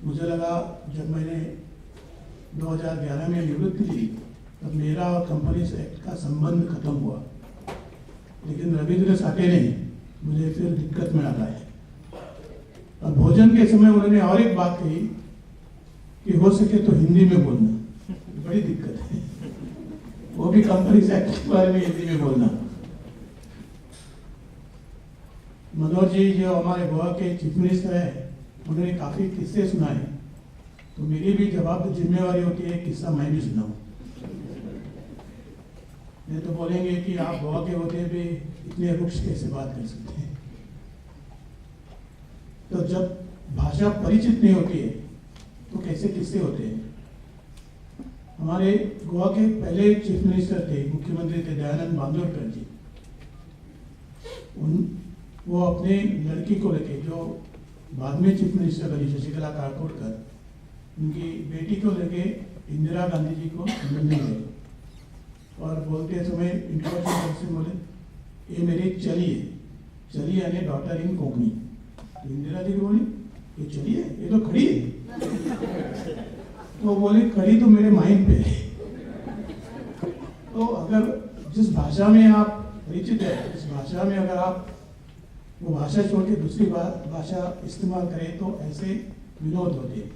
मुझे लगा जब मैंने 2011 में निवृत्ति ली तब मेरा और कंपनीज एक्ट का संबंध खत्म हुआ, लेकिन रविंद्र साठे ने मुझे फिर दिक्कत में डाला है। और भोजन के समय उन्होंने और एक बात कही कि हो सके तो हिंदी में बोलना, बड़ी दिक्कत है, वो भी कंपनीज एक्ट के बारे में हिंदी में बोलना। मनोहर जी जो हमारे गोवा के चीफ मिनिस्टर है, उन्होंने काफी किस्से सुनाए, तो मेरी भी जिम्मेवारी होती है किस्सा मैं भी सुनाऊं। नहीं तो बोलेंगे कि आप गोवा के होते भी इतने रुक्ष कैसे बात कर सकते हैं। तो जब भाषा परिचित नहीं होती है तो कैसे किस्से होते हैं। हमारे गोवा के पहले चीफ मिनिस्टर थे, मुख्यमंत्री थे दयानंद बांदोडकर जी। वो अपने लड़की को लेके, जो बाद में चीफ मिनिस्टर बनी शशिकला काकोडकर, उनकी बेटी को लेके इंदिरा गांधी जी को मिलने गए और बोलते समय इंट्रोडक्शन से बोले, ये मेरी चली यानी डॉटर इन कोंकणी। तो इंदिरा जी बोली, ये चली है, ये तो खड़ी है। तो बोले खड़ी तो मेरे माइंड पे है। तो अगर जिस भाषा में आप परिचित है, इस भाषा में अगर आप वो भाषा छोड़ के दूसरी भाषा इस्तेमाल करें तो ऐसे विनोद होते हैं।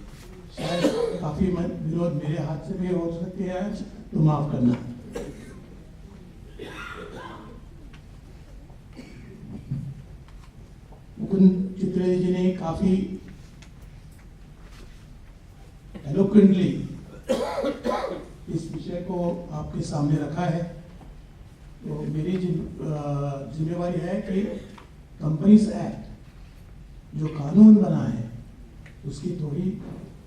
शायद काफी विनोद मेरे हाथ से भी हो सकते हैं आज, तो माफ करना। मुकुंद चित्रेजी जी ने काफी एलोक्वेंटली इस विषय को आपके सामने रखा है। तो मेरी जिम्मेवारी है कि कंपनीज एक्ट जो कानून बना है उसकी थोड़ी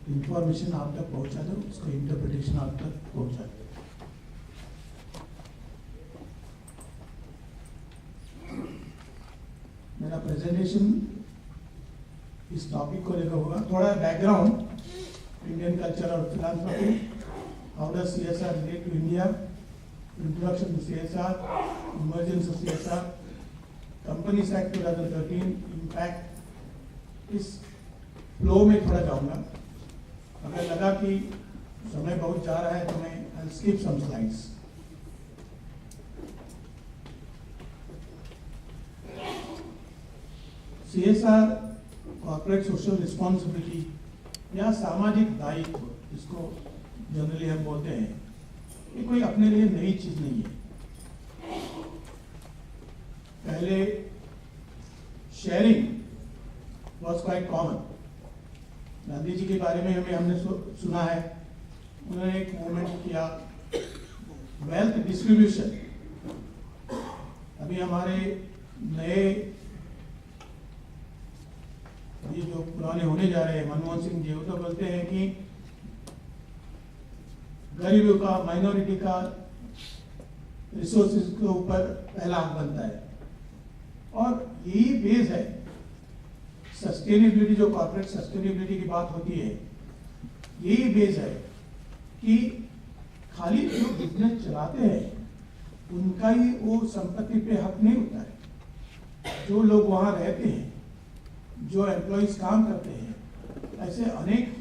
इंफॉर्मेशन आप तक पहुंचा दो, उसका इंटरप्रिटेशन आप तक पहुंचा दो। मेरा प्रेजेंटेशन इस टॉपिक को लेकर होगा। थोड़ा बैकग्राउंड, इंडियन कल्चर और philanthropy, how does CSR relate to India, introduction to CSR, emergence of CSR, companies act 2013, impact, इस फ्लो में थोड़ा जाऊंगा। अगर लगा कि समय बहुत जा रहा है तो मैं I'll skip some slides। CSR, corporate social responsibility या सामाजिक दायित्व, जिसको जनरली हम बोलते हैं, ये कोई अपने लिए नई चीज नहीं है। पहले sharing was quite common. Gandhi ji के बारे में हमने सुना है, उन्होंने एक मूवमेंट किया वेल्थ डिस्ट्रीब्यूशन। अभी हमारे नए ये जो पुराने होने जा रहे हैं, मनमोहन सिंह जी, वो तो बोलते हैं कि गरीबों का, माइनॉरिटी का रिसोर्सेज के ऊपर पहला हक बनता है। और यही बेस है सस्टेनेबिलिटी, जो कॉर्पोरेट सस्टेनेबिलिटी की बात होती है, यही बेस है कि खाली जो बिजनेस चलाते हैं उनका ही वो संपत्ति पे हक नहीं होता है। जो लोग वहाँ रहते हैं, जो एम्प्लॉइज काम करते हैं, ऐसे अनेक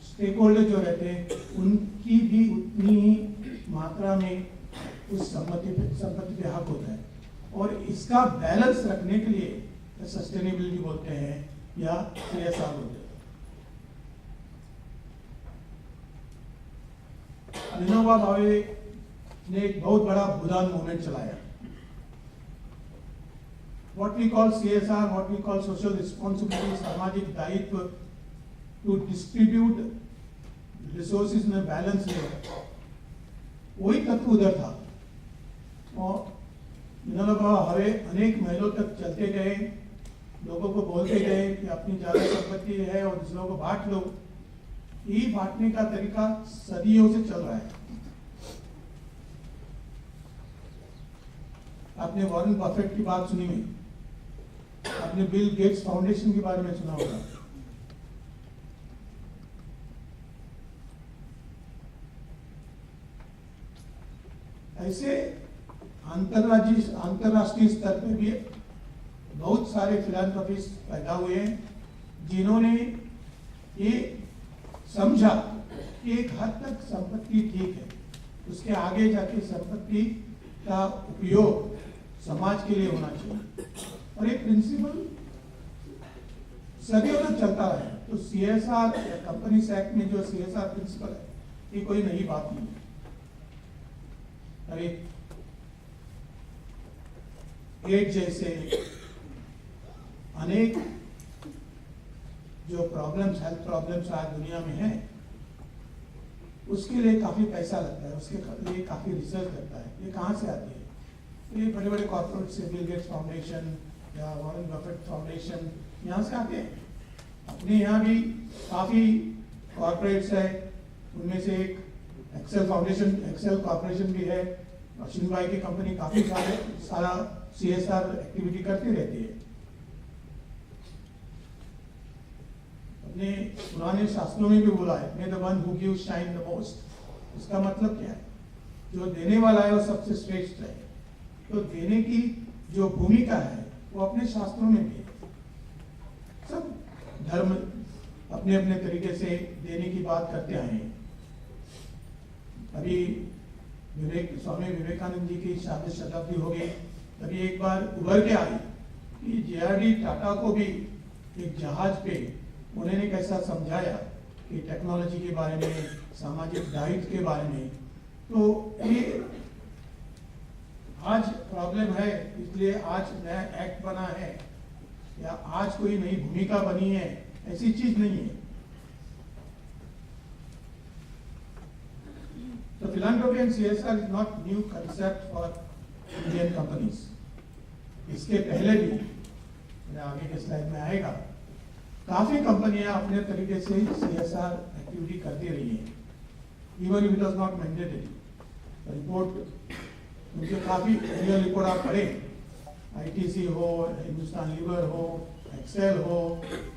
स्टेक होल्डर जो रहते हैं, उनकी भी उतनी ही मात्रा में उस संपत्ति पे हक होता है। और इसका बैलेंस रखने के लिए सस्टेनेबिलिटी बोलते हैं या CSR बोलते हैं। विनोबा भावे ने एक बहुत बड़ा भूदान मूवमेंट चलाया। What we call CSR, what we call social responsibility, सामाजिक दायित्व, to distribute resources in a balanced way, वही तत्व उधर था। और विनोबा भावे अनेक महीनों तक चलते गए, लोगों को बोलते गए कि अपनी ज्यादा संपत्ति है और दूसरों को बांट लो। यही बांटने का तरीका सदियों से चल रहा है। आपने वॉरेन बफेट की बात सुनी हुई, आपने बिल गेट्स फाउंडेशन के बारे में सुना होगा। ऐसे अंतरराष्ट्रीय स्तर पे भी बहुत सारे फिलांथ्रोपिस्ट पैदा हुए हैं जिन्होंने ये समझा कि एक हद तक संपत्ति ठीक है, उसके आगे जाके संपत्ति का उपयोग समाज के लिए होना चाहिए, और एक प्रिंसिपल सदियों तक चलता है। तो CSR या कंपनीज एक्ट में जो CSR प्रिंसिपल है, ये कोई नई बात नहीं है। अरे एड्स जैसे अनेक जो प्रॉब्लम्स, हेल्थ प्रॉब्लम्स आज दुनिया में हैं, उसके लिए काफी पैसा लगता है, उसके लिए काफी रिसर्च लगता है। ये कहाँ से आती है? ये बड़े बड़े कॉर्पोरेट से, बिल गेट्स फाउंडेशन या वॉरेन बफेट फाउंडेशन, यहाँ से आते हैं। अपने यहाँ भी काफी कॉर्पोरेट्स है, उनमें से एक एक्सेल फाउंडेशन, एक्सेल कॉर्पोरेशन भी है। अश्विन भाई की कंपनी काफी सारा CSR एक्टिविटी करती रहती है। अपने पुराने शास्त्रों में भी बोला है, मे the one who gives shine the most. इसका मतलब क्या है? जो देने वाला है वो सबसे श्रेष्ठ है। तो देने की जो भूमिका है वो अपने शास्त्रों में भी है। सब धर्म अपने अपने तरीके से देने की बात करते आए हैं। अभी स्वामी विवेकानंद जी की 50 शताब्दी हो गई, तभी एक बार उभर के आई कि JRD टाटा को भी एक जहाज पे उन्होंने कैसा समझाया कि टेक्नोलॉजी के बारे में, सामाजिक दायित्व के बारे में। तो ये आज प्रॉब्लम है, इसलिए आज नया एक्ट बना है या आज कोई नई भूमिका बनी है, ऐसी चीज नहीं है। तो philanthropy and CSR is not new concept for Indian companies. इसके पहले भी, मेरे आगे के स्लाइड में आएगा, काफी कंपनियां अपने तरीके से CSR एक्टिविटी करती रही हैं, even if it was not mandatory. Report मुझे काफी एनुअल रिपोर्ट आप पढ़ें, ITC हो, हिंदुस्तान लीवर हो, एक्सेल हो,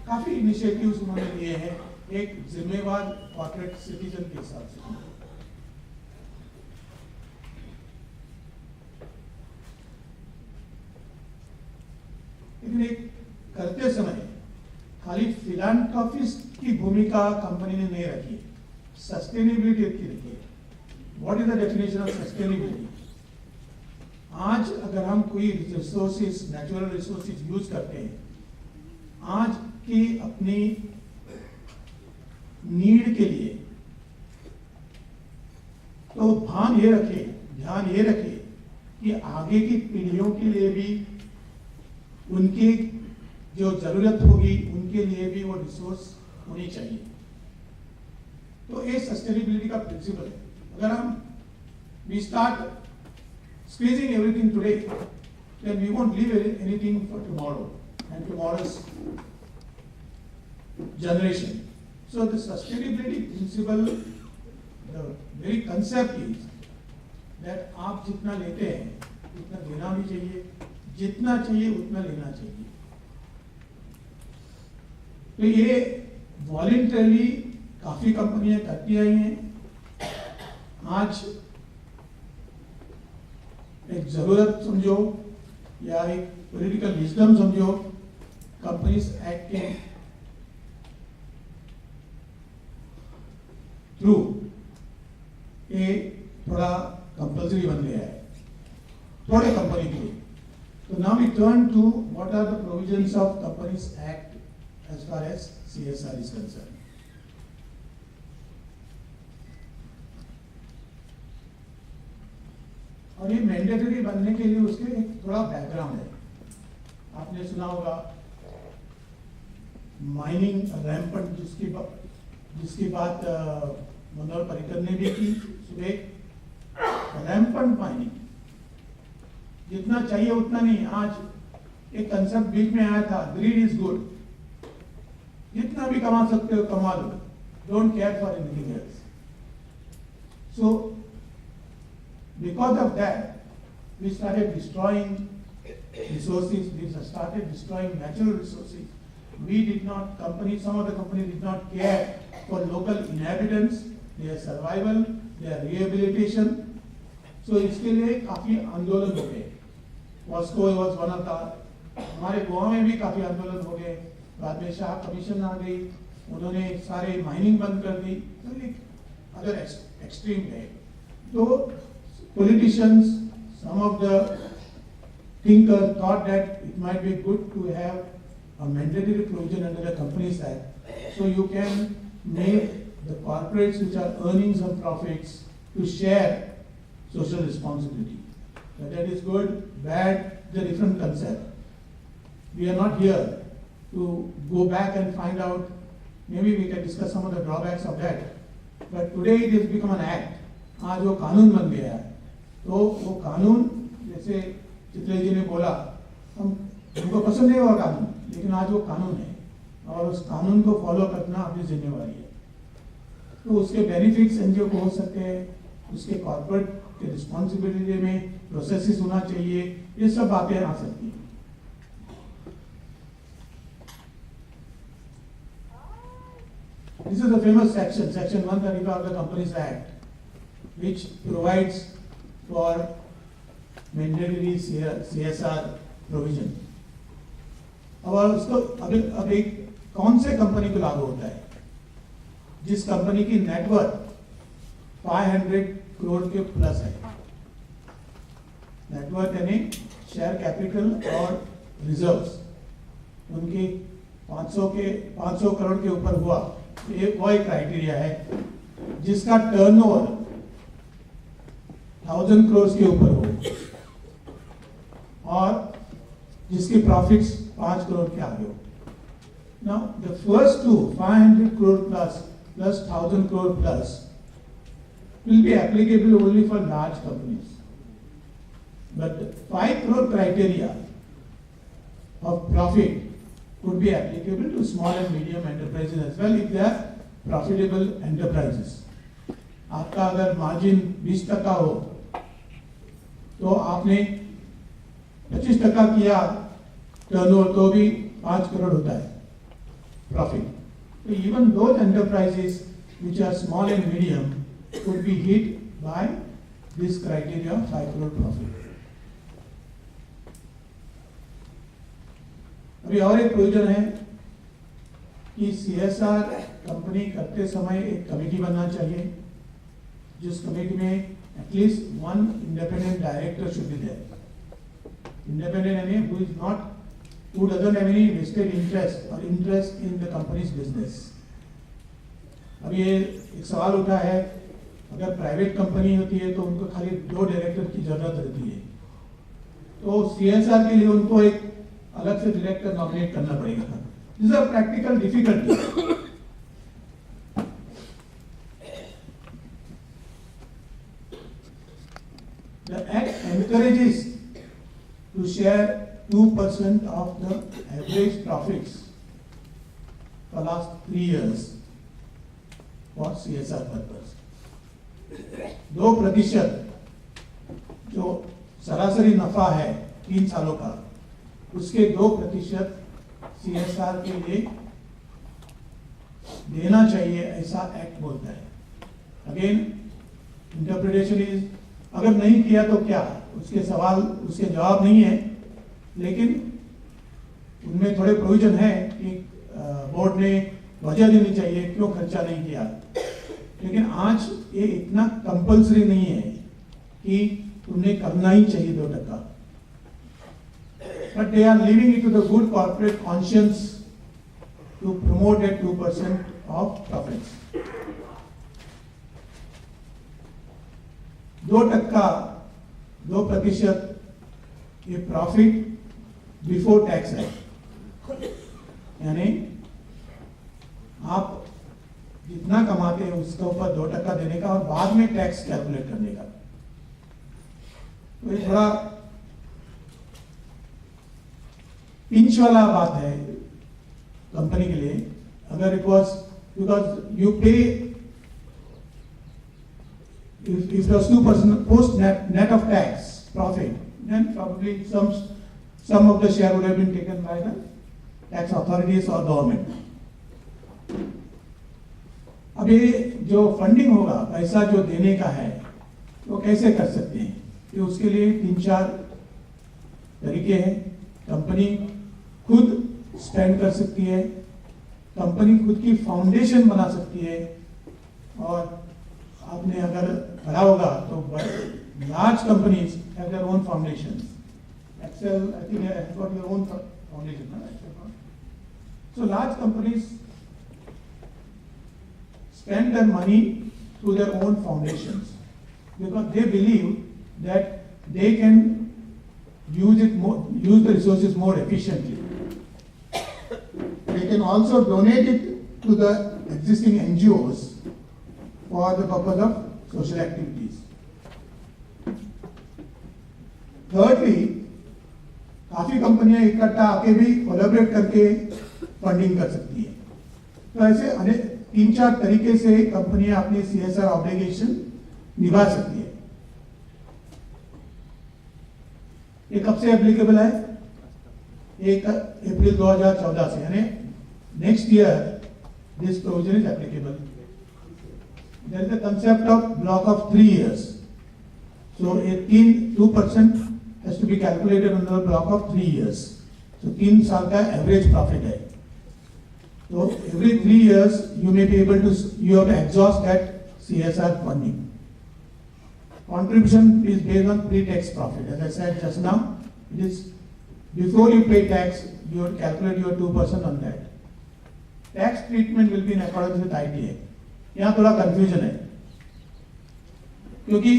काफी इनिशिएटिव्स उन्होंने लिए हैं एक जिम्मेवार कॉर्पोरेट सिटीजन के हिसाब से। लेकिन एक करते समय खाली फिलांथ्रोपिस्ट की भूमिका कंपनी ने नहीं रखी, सस्टेनेबिलिटी की रखी है। What is the definition of sustainability? आज अगर हम कोई रिसोर्सेज, नेचुरल रिसोर्सेज यूज करते हैं, आज की अपनी नीड के लिए, तो ध्यान ये रखे कि आगे की पीढ़ियों के लिए भी उनकी जो जरूरत होगी, उनके लिए भी वो रिसोर्स होनी चाहिए। तो ये सस्टेनेबिलिटी का प्रिंसिपल है। अगर हम we start squeezing everything today, then we won't leave anything for tomorrow and tomorrow's generation. So the sustainability principle, the very concept is that आप जितना लेते हैं उतना देना भी चाहिए, जितना चाहिए उतना लेना चाहिए। तो ये वॉलंटरली काफी कंपनियां करती आई हैं। आज एक जरूरत समझो या एक पॉलिटिकल विजडम समझो, कंपनीज एक्ट के थ्रू ये थोड़ा कंपल्सरी बन गया है थोड़े कंपनी के लिए। तो now we turn to what are the provisions of companies act as far as CSR is concern. और ये मैंडेटरी बनने के लिए उसके एक थोड़ा बैकग्राउंड है। आपने सुना होगा माइनिंग रैम्पंट, जिसकी बात मनोहर पर्रिकर ने भी की सुबह। रैम्पंट माइनिंग, जितना चाहिए उतना नहीं। आज एक कंसेप्ट बीच में आया था, ग्रीड इज गुड, जितना भी कमा सकते हो कमा लो, don't care for anything else. So because of that, we started destroying resources, we started destroying natural resources. We did not, some of the companies did not care for local inhabitants, their survival, their rehabilitation. So इसके लिए काफी आंदोलन हो गए। Vasco was one of the, हमारे गोवा में भी काफी आंदोलन हो गए। बाद में शाह कमीशन आ गई, उन्होंने सारे माइनिंग बंद कर दी, अदर एक्सट्रीम गए। तो politicians, some of the thinkers thought that it might be good to have a mandatory provision under the Companies Act, so you can make the corporates which are earning some profits to share social responsibility. That is good, bad, the different concept. We are not here to go back and find out. Maybe we can discuss some of the drawbacks of that. But today it has become an act. आज वो कानून बन गया है, तो वो कानून जैसे चित्रे जी ने बोला, हमको पसंद नहीं हुआ कानून, लेकिन आज वो कानून है और उस कानून को फॉलो करना अपनी जिम्मेवारी है। तो उसके बेनिफिट्स एनजीओ को हो सकते हैं, उसके कॉर्पोरेट के रिस्पॉन्सिबिलिटी में प्रोसेसेस होना चाहिए, ये सब बातें आ सकती हैं। This is the famous section, Section 135 of the Companies Act, which provides for mandatory CSR provision. और उसको अभी कौन से कंपनी को लागू होता है? जिस कंपनी की नेटवर्थ 500 करोड़ के प्लस है। नेटवर्थ यानी शेयर कैपिटल और रिजर्व्स उनकी 500 करोड़ के ऊपर हुआ, वो एक क्राइटेरिया है। जिसका टर्नओवर 1000 करोड़ के ऊपर हो और जिसके प्रॉफिट्स 5 करोड़ के आगे हो। Now the first two, 500 crore plus 1000 crore plus, will be applicable only for large companies. But the 5 crore criteria of profit could be applicable to small and medium enterprises as well if they are profitable enterprises. आपका अगर margin 20% हो तो आपने 25% किया turnover तो भी 5 करोड़ होता है profit. So even those enterprises which are small and medium could be hit by this criteria of 5 crore profit. अभी और एक प्रोविजन है कि CSR कंपनी करते समय एक कमेटी बनना चाहिए, जिस कमेटी में at least 1 independent director should be there. Independent यानी who doesn't have any vested interest or interest in the company's business. अब ये एक सवाल उठा है, अगर प्राइवेट कंपनी होती है तो उनको खाली 2 डायरेक्टर की जरूरत रहती है, तो CSR के लिए उनको एक अलग से डायरेक्टर नॉमिनेट करना पड़ेगा. These are practical difficulties. The act encourages to share 2% of the average profits for last 3 years for CSR purpose. 2% जो सरासरी नफा है 3 सालों का, उसके 2% CSR के लिए देना चाहिए, ऐसा एक्ट बोलता है. अगेन इंटरप्रिटेशन इज, अगर नहीं किया तो क्या, उसके जवाब नहीं है, लेकिन उनमें थोड़े प्रोविजन है कि बोर्ड ने वजह देनी चाहिए क्यों खर्चा नहीं किया. लेकिन आज ये इतना कंपल्सरी नहीं है कि तुमने करना ही चाहिए 2%. But they are leaving it to the good corporate conscience to promote that 2% of profits. 2% ये प्रॉफिट बिफोर टैक्स है, यानी आप जितना कमाते हैं उसके ऊपर 2% देने का और बाद में टैक्स कैलकुलेट करने का. तो ये थोड़ा पिंच वाला बात है कंपनी के लिए. अगर इट वाज बिकॉज यू पे, if it was 2% post net of tax profit, then probably some of the share would have been taken by the tax authorities or government. अब ये जो फंडिंग होगा, पैसा जो देने का है, वो कैसे कर सकते हैं? कि उसके लिए 3-4 तरीके हैं. कंपनी खुद स्पेंड कर सकती है, कंपनी खुद की फाउंडेशन बना सकती है। और आपने अगर पढ़ा होगा तो large companies have their own foundation. Excel I think has got their own foundation ना Excel. So large companies spend their money through their own foundations because they believe that they can use the resources more efficiently. They can also donate it to the existing NGOs for the purpose of social activities. Thirdly, काफी कंपनियां इकट्ठा आके भी collaborate करके funding कर सकती है। तो ऐसे 3-4 तरीके से कंपनियां अपनी CSR ऑब्लिगेशन निभा सकती है। ये कब से एप्लीकेबल है? 1 अप्रैल 2014 से, यानी next year this provision is applicable. There is a concept of block of 3 years. So 2% has to be calculated on the block of 3 years. तो 3 साल का एवरेज प्रॉफिट है। So every 3 years you may be able to, you have to exhaust that CSR funding. Contribution is based on pre-tax profit. As I said just now, it is before you pay tax, you have to calculate your 2% on that. Tax treatment will be in accordance with ITA. यहाँ थोड़ा confusion है, क्योंकि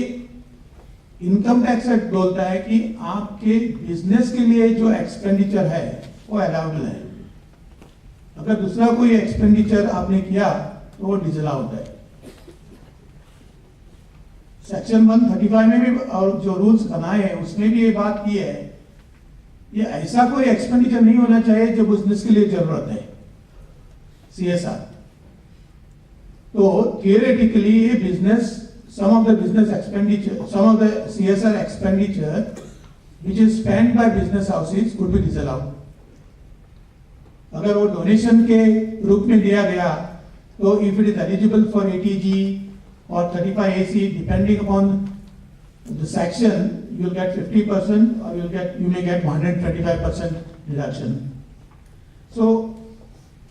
income tax act बोलता है कि आपके business के लिए जो एक्सपेंडिचर है वो अलाउबल है। अगर दूसरा कोई एक्सपेंडिचर आपने किया तो वो डिसअलाउ होता है। सेक्शन 135 में भी और जो रूल्स बनाए हैं उसमें भी ये बात की है, ये ऐसा कोई एक्सपेंडिचर नहीं होना चाहिए जो बिजनेस के लिए जरूरत है CSR। तो थियोरेटिकली ये business, some of the business expenditure, some of the CSR expenditure which is spent by business houses could be disallowed। अगर वो डोनेशन के रूप में दिया गया तो if it is eligible for ATG और 35AC depending upon the section you will get 50% और यू मे गेट 125% डिडक्शन। सो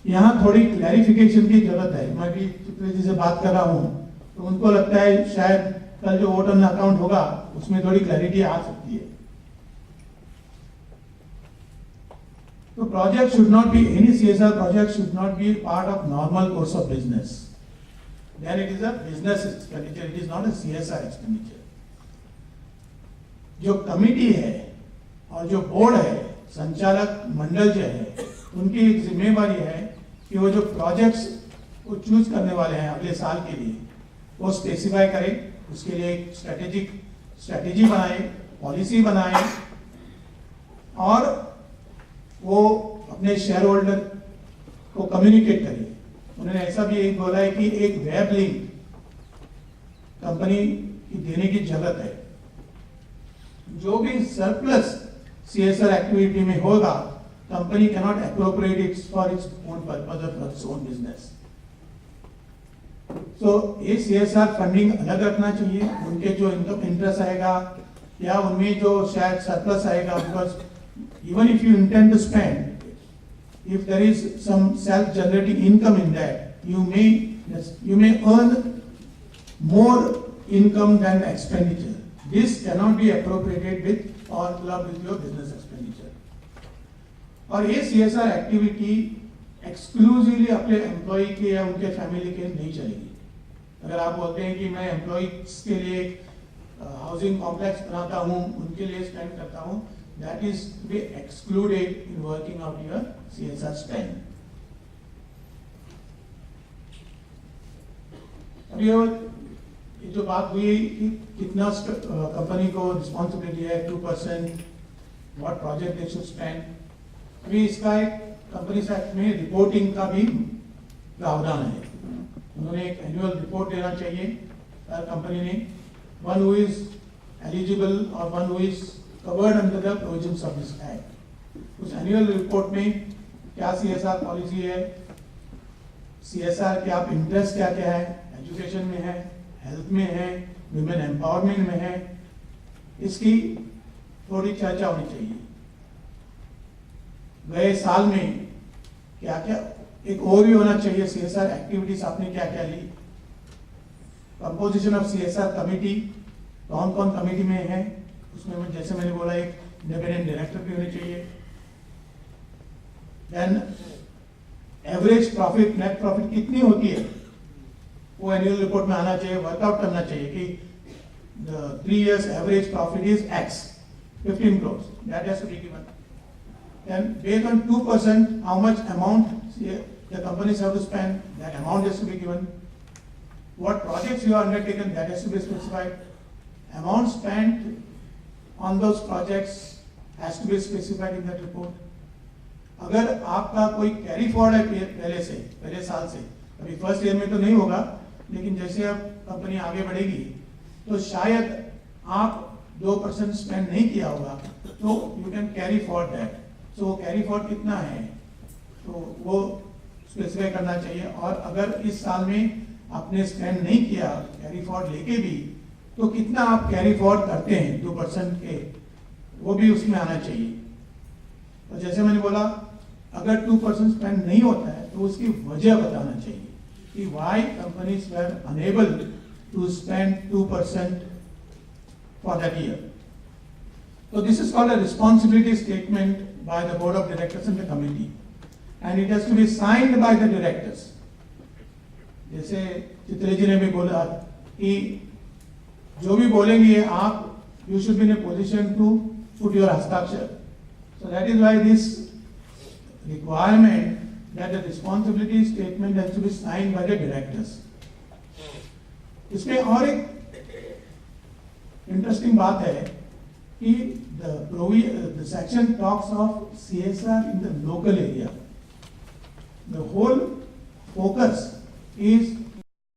यहाँ थोड़ी क्लैरिफिकेशन की जरूरत है। मैं भी चित्रा जी से बात कर रहा हूँ तो उनको लगता है शायद कल जो वोट ऑन अकाउंट होगा उसमें थोड़ी क्लैरिटी आ सकती है। So project should not be, any CSR project should not be part of normal course of business. Then it is a business expenditure, it is not a CSR expenditure. जो committee है और जो board है, संचालक मंडल जो है, उनकी एक जिम्मेवारी है कि वो जो प्रोजेक्ट्स को चूज करने वाले हैं अगले साल के लिए वो स्पेसिफाई करें, उसके लिए एक स्ट्रेटेजी बनाए, पॉलिसी बनाए और वो अपने शेयर होल्डर को कम्युनिकेट करिए। उन्होंने ऐसा भी एक बोला है कि एक वेब लिंक कंपनी की देने की जरूरत है। जो भी सरप्लस CSR एक्टिविटी में होगा company can not appropriate it for its own purpose और फॉर इट्स ओन बिजनेस। सो ये CSR फंडिंग अलग रखना चाहिए। उनके जो इनकम इंटरेस्ट आएगा या उनमें जो शायद सरप्लस आएगा, because even if you intend to spend, if there is some self-generating income in that, you may earn more income than expenditure. This cannot be appropriated with or clubbed with your business expenditure. और ये CSR activity exclusively अपने employ के या उनके family के नहीं चलेगी। अगर आप बोलते हैं कि मैं एम्प्लॉयज के लिए हाउसिंग कॉम्प्लेक्स बनाता हूँ, उनके लिए स्पेंड करता हूँ, that is to be excluded in working out your CSR spend. अभी ये जो बात हुई कि कितना कंपनी को रिस्पॉन्सिबिलिटी है, 2%, what project they should spend, अभी इसका एक कंपनी एक्ट में रिपोर्टिंग का भी प्रावधान है। उन्होंने एक एनुअल रिपोर्ट देना चाहिए हर कंपनी ने, one who is eligible or one who is covered under the provisions of this act। उस एनुअल रिपोर्ट में क्या CSR पॉलिसी है, CSR के आप इंटरेस्ट क्या क्या है, एजुकेशन में है, हेल्थ में है, विमेन एम्पावरमेंट में है, इसकी थोड़ी चर्चा होनी चाहिए। गए साल में क्या क्या एक ओवरव्यू होना चाहिए CSR एक्टिविटीज आपने क्या क्या ली, कंपोजिशन ऑफ CSR कमेटी, कौन कौन कमेटी में है, उसमें जैसे मैंने बोला एक इंडिपेंडेंट डायरेक्टर भी होने चाहिए। Then average profit, net profit कितनी होती है वो एनुअल रिपोर्ट में आना चाहिए, वर्कआउट करना चाहिए कि 3 years average profit is X, 15 crores, that has to be given. Then based on 2%, how much amount the companies have to spend, that amount has to be given. What projects you are undertaken, that has to be specified. Amount spent on those projects has to be specified in that report. अगर आपका कोई carry forward है पहले साल से, अभी first year में तो नहीं होगा, लेकिन जैसे अब कंपनी आगे बढ़ेगी तो शायद आप 2% स्पेंड नहीं किया होगा, तो you can carry forward that. So वो कैरी फॉरवर्ड कितना है तो वो स्पेसिफाई करना चाहिए। और अगर इस साल में आपने स्पेंड नहीं किया कैरी फॉरवर्ड लेके भी, तो कितना आप कैरी फॉरवर्ड करते हैं 2% के, वो भी उसमें आना चाहिए। तो जैसे मैंने बोला, अगर 2% स्पेंड नहीं होता है तो उसकी वजह बताना चाहिए कि why companies were unable to spend 2% for that year. So this is called a responsibility statement by the board of directors and the committee, and it has to be signed by the directors. जैसे चित्रे जी ने भी बोला कि जो भी बोलेंगे आप, you should be in a position to put your हस्ताक्षर. So that is why this requirement that the responsibility statement has to be signed by the directors. इसमें और एक इंटरेस्टिंग बात है कि the section talks of CSR in the local area. The whole focus is